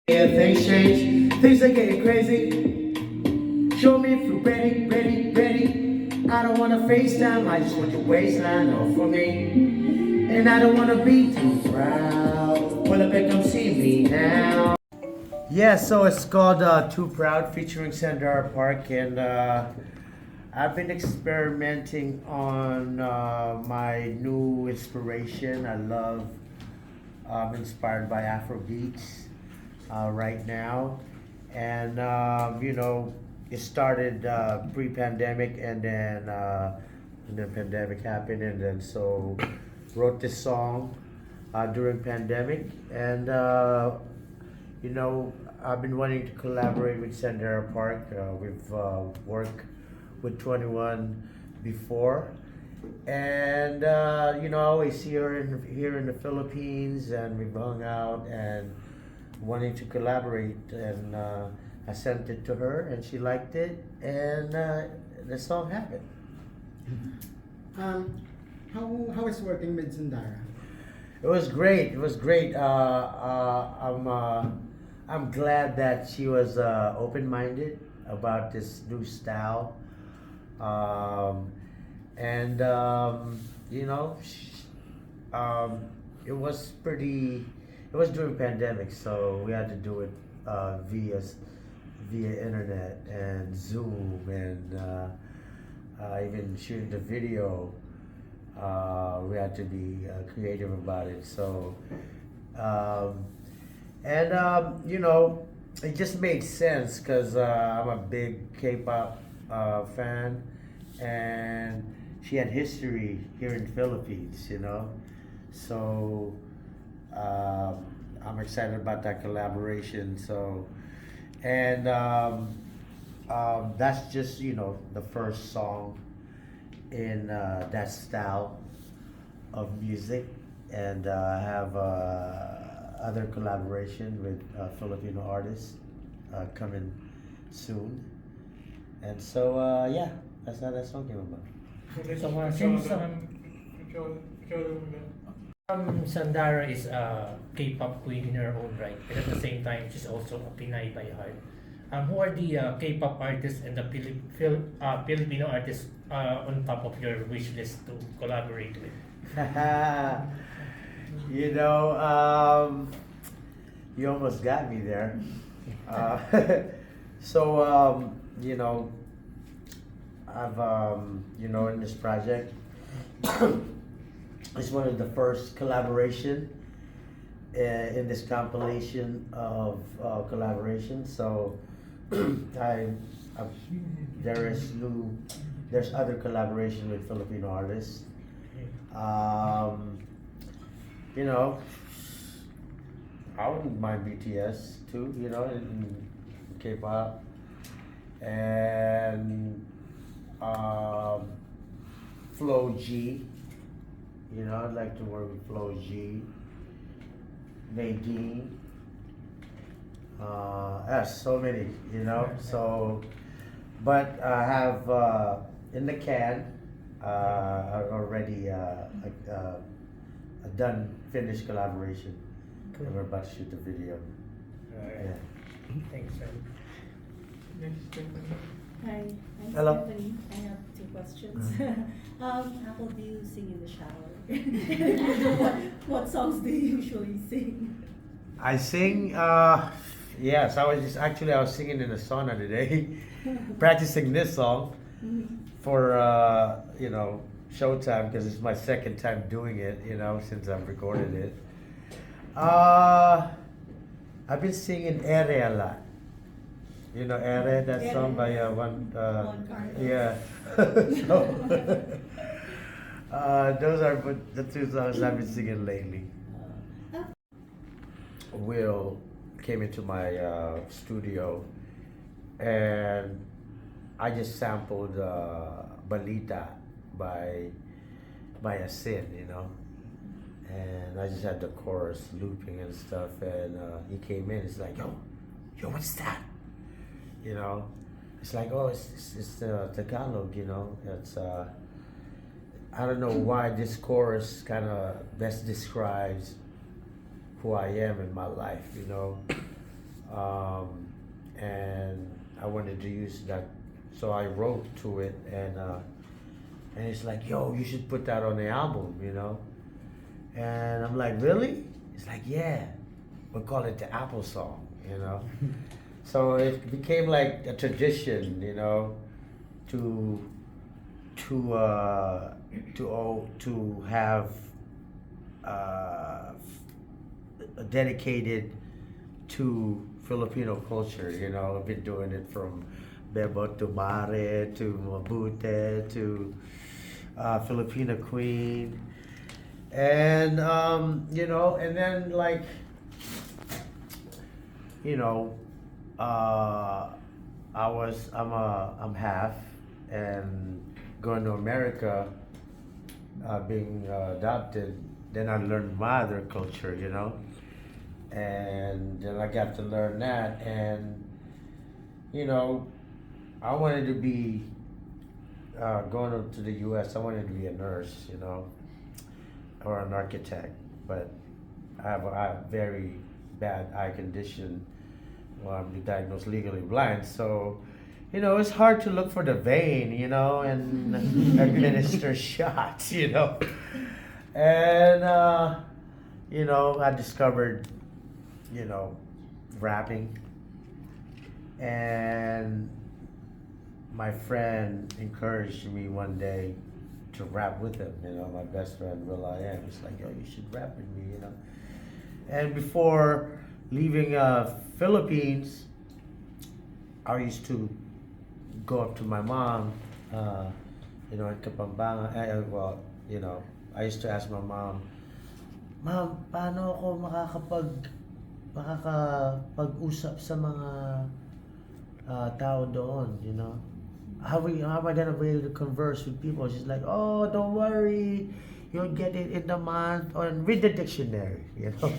Yeah, things change, things are getting crazy. Show me if you're ready, ready, ready. I don't wanna FaceTime, I just want your waistline all for me. And I don't wanna be too proud. Pull up and come see me now. Yeah, so it's called Too Proud featuring Sandara Park, and I've been experimenting on my new inspiration. I love, inspired by Afro beats right now, and it started pre-pandemic, and then pandemic happened, and then so wrote this song during pandemic, and you know, I've been wanting to collaborate with Sandara Park. We've worked with 21 before, and I always see her here in the Philippines, and we've hung out and wanting to collaborate. And I sent it to her, and she liked it, and the song happened. Um, how is working with Sandara? It was great. It was great. I'm glad that she was open-minded about this new style, um, and it was pretty. It was during pandemic, so we had to do it via internet and Zoom, and even shooting the video. We had to be creative about it. So, um, and it just made sense because I'm a big K-pop fan, and she had history here in Philippines. So I'm excited about that collaboration. So, and that's just the first song in that style of music, and I have other collaboration with Filipino artists coming soon, and so yeah, that's how that song came about. So since Sandara is a K-pop queen in her own right, and at the same time she's also a Pinay by heart. Who are the K-pop artists and the Filipino artists on top of your wish list to collaborate with? you know, um, you almost got me there. Uh, so, I've, in this project, it's one of the first collaboration in this compilation of collaboration. So, I, I there's other collaboration with Filipino artists. Um, you know, I wouldn't mind BTS too. In K-pop, and Flo G. I'd like to work with Flo G, Nadine. So many. So, but I have in the can already a done finished collaboration. Cool. And we're about to shoot the video. Alright. Yeah. Thanks, sir. Hi, I'm Hello. Stephanie. I have two questions. Apple, do you sing in the shower? what songs do you usually sing? I sing. Yes, I was singing in the sauna today, practicing this song for Showtime, because it's my second time doing it. Since I've recorded it. I've been singing Ere a lot. Ere, that song by one. Yeah. So, those are the two songs I've been singing lately. Will came into my studio, and I just sampled Balita by Asin, and I just had the chorus looping and stuff, and he came in. It's like, yo, what's that? It's like, oh, it's Tagalog. It's I don't know why this chorus kind of best describes who I am in my life. wanted to use that, so I wrote to it, and it's like, yo, you should put that on the album, you know. And I'm like, really? It's like, yeah, we'll call it the Apple song, you know. So it became like a tradition, you know, to have dedicated to Filipino culture. You know, I've been doing it from Bebo to Mare to Mabute to Filipina Queen, and you know, and then like, you know, I'm half, and going to America, being adopted, then I learned my other culture, you know, and then I got to learn that, and you know, I wanted to be going to the U.S. I wanted to be a nurse, you know, or an architect, but I have a very bad eye condition. Well, I'm diagnosed legally blind, so you know it's hard to look for the vein, you know, and administer shots, you know. And you know, I discovered, you know, rapping, and my friend encouraged me one day to rap with him. You know, my best friend Will I Am. He's like, yo, you should rap with me, you know. And before leaving Philippines, I used to go up to my mom, you know, in Kapampangan. Well, you know, I used to ask my mom, Ma'am, paano ako makakapag-usap sa mga tao doon, you know? How am I gonna be able to converse with people? She's like, oh, don't worry, you'll get it in the month, or read the dictionary, you know.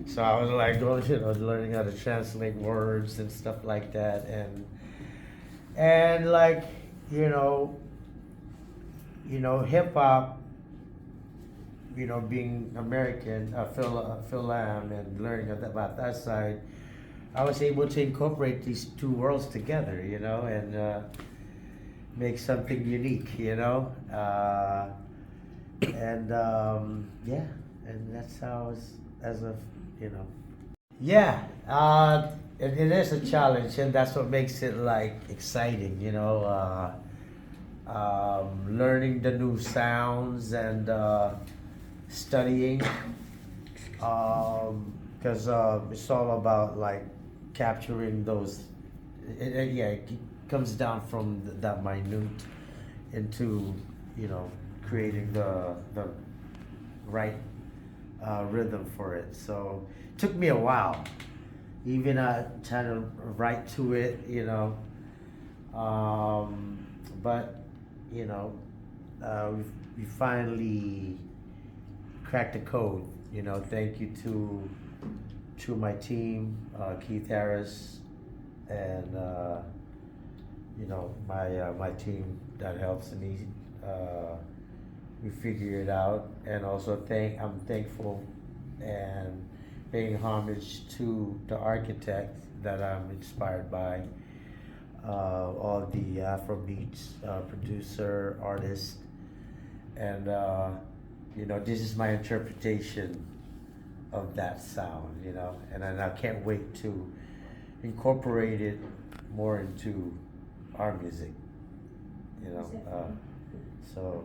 So I was like, oh, you know, learning how to translate words and stuff like that, and like, you know, hip hop, you know, being American, Phil Lam, and learning about that side, I was able to incorporate these two worlds together, you know, and make something unique, you know. And yeah, and that's how it's, as of, you know. Yeah, it is a challenge, and that's what makes it like exciting, you know. Learning the new sounds and studying, because it's all about like capturing those. Yeah, it comes down from that minute into, you know, creating the right rhythm for it. So it took me a while, even trying to write to it, you know. But you know, we finally cracked the code. You know, thank you to my team, Keith Harris, and you know, my team that helps me. We figure it out, and also I'm thankful and paying homage to the architect that I'm inspired by. All the Afrobeats producer, artist, and you know, this is my interpretation of that sound, you know, and I can't wait to incorporate it more into our music, you know. So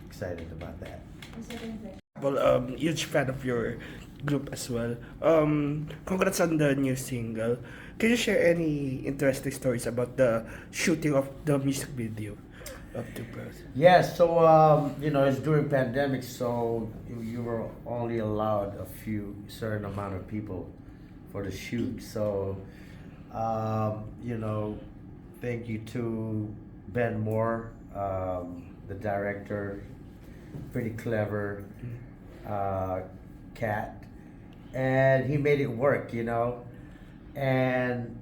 excited about that. Well, huge fan of your group as well. Congrats on the new single. Can you share any interesting stories about the shooting of the music video of the person? Yeah, so you know, it's during pandemic, so you were only allowed a certain amount of people for the shoot. So you know, thank you to Ben Moore, the director, pretty clever cat, and he made it work, you know. And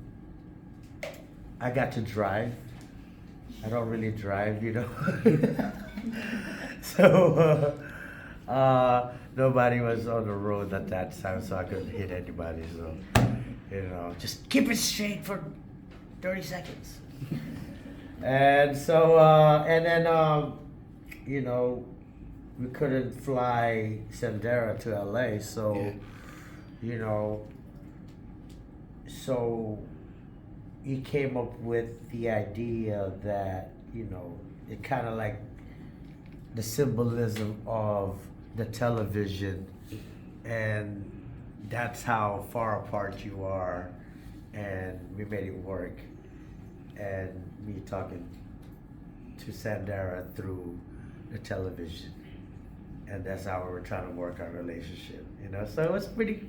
I got to drive. I don't really drive, you know. So nobody was on the road at that time, so I couldn't hit anybody. So, you know, just keep it straight for 30 seconds. And so, and then, you know, we couldn't fly Sandara to LA, so, Yeah. you know, so he came up with the idea that, you know, it kind of like the symbolism of the television, and that's how far apart you are, and we made it work. And me talking to Sandara through the television, and that's how we were trying to work our relationship, you know. So it was pretty,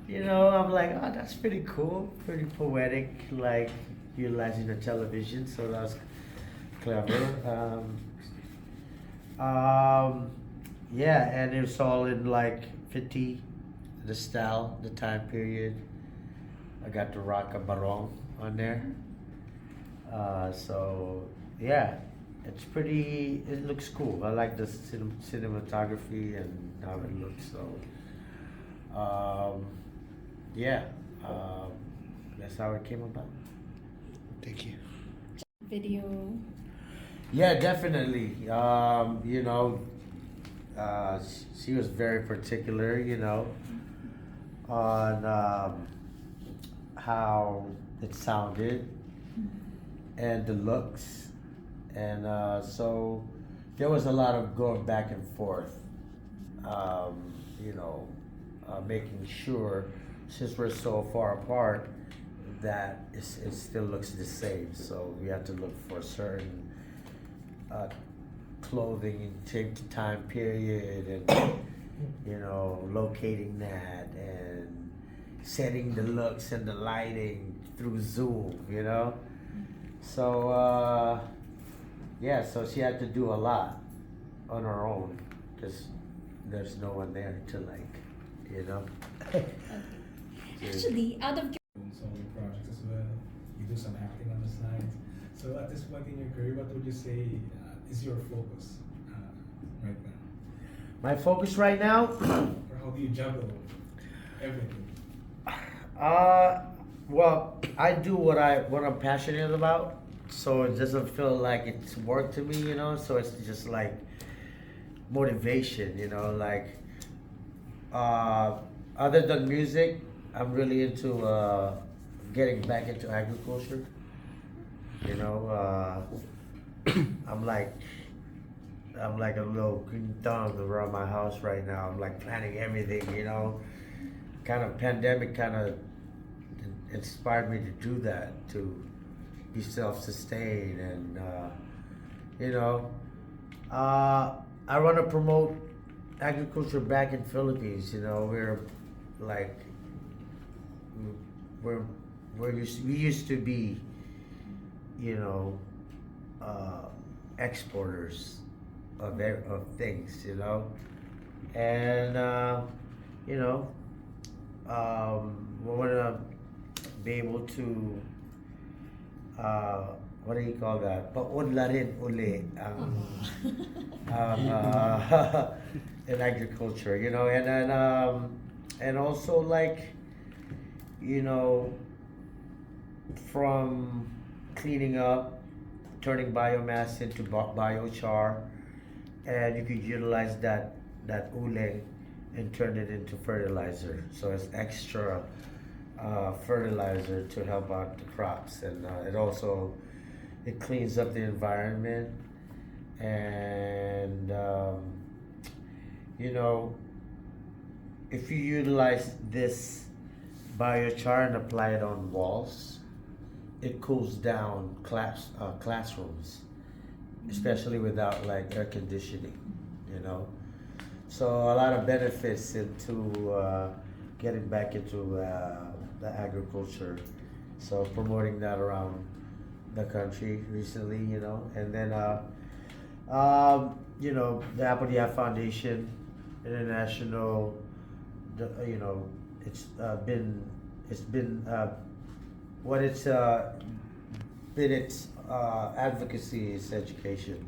you know, I'm like, oh, that's pretty cool, pretty poetic, like utilizing the television. So that's clever. Yeah, and it was all in like 50, the style, the time period. I got to rock a barong on there. So yeah, it's pretty. It looks cool. I like the cinematography and how it looks. So yeah, that's how it came about. Thank you. Video. Yeah, definitely. You know, she was very particular, you know, on how it sounded and the looks. And so there was a lot of going back and forth, you know, making sure, since we're so far apart, that it still looks the same. So we had to look for certain clothing and time period, and you know, locating that and setting the looks and the lighting through Zoom, you know. So yeah, so she had to do a lot on her own because there's no one there to, like, you know. Actually, out of Solo projects as well. You do some acting on the side. So at this point in your career, what would you say is your focus right now? My focus right now. Or how do you juggle everything? Well, I do what I'm passionate about, so it doesn't feel like it's work to me, you know. So it's just like motivation, you know. Like other than music, I'm really into getting back into agriculture. You know, I'm like a little green thumb around my house right now. I'm like planning everything, you know. Kind of pandemic kind of inspired me to do that, to be self-sustained, and you know, I want to promote agriculture back in Philippines. You know, we're like we used to be, you know, exporters of things, you know, and you know, we want to be able to what do you call that? Paunlarin uli ang in agriculture, you know, and then and also, like, you know, from cleaning up, turning biomass into biochar, and you could utilize that ule and turn it into fertilizer. So it's extra fertilizer to help out the crops, and it cleans up the environment, and you know, if you utilize this biochar and apply it on walls, it cools down classrooms, especially without like air conditioning, you know. So a lot of benefits into getting back into the agriculture. So promoting that around the country recently, you know, and then you know, the Apple Foundation International, you know, it's been what it's been its advocacy is education,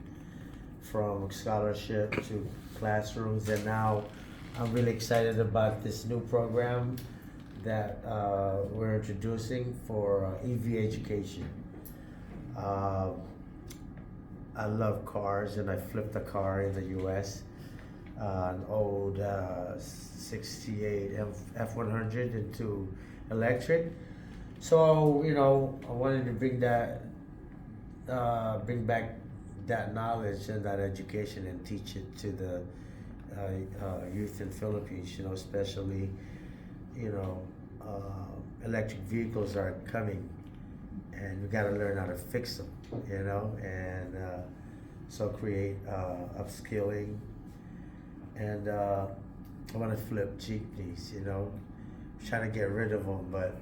from scholarship to classrooms, and now I'm really excited about this new program that we're introducing for EV education. I love cars, and I flipped a car in the U.S. An old '68 F100 into electric. So I wanted to bring back that knowledge and that education and teach it to the youth in Philippines. Especially electric vehicles are coming, and we got to learn how to fix them. And so create upskilling, and I want to flip jeepneys. Trying to get rid of them, but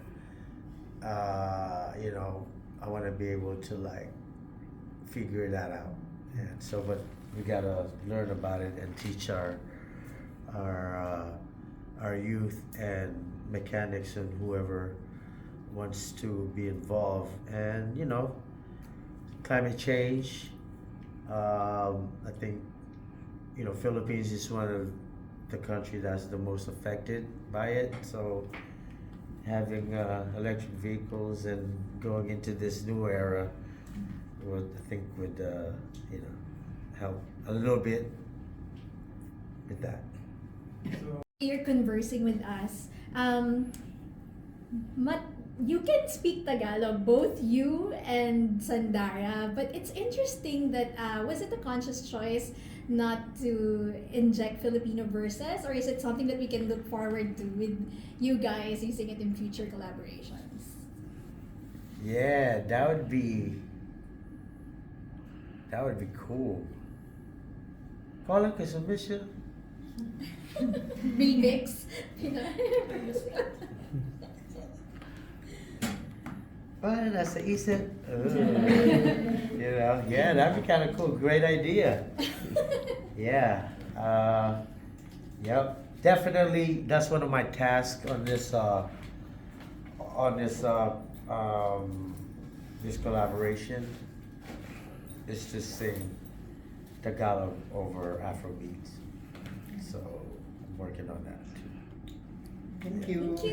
I want to be able to figure that out. And so, but we gotta learn about it and teach our youth and mechanics and whoever wants to be involved. And climate change. I think Philippines is one of the country that's the most affected by it. So having electric vehicles and going into this new era would help a little bit with that. So You're conversing with us. You can speak Tagalog, both you and Sandara, but it's interesting that was it a conscious choice not to inject Filipino verses, or is it something that we can look forward to with you guys using it in future collaborations? Yeah, that would be cool. Call it a submission. Remix. But nasa isip. Yeah, that'd be kind of cool. Great idea. Yeah. Yep. Definitely, that's one of my tasks on this this collaboration is to sing Tagalog over Afrobeats. So I'm working on that too. Thank you. Thank you.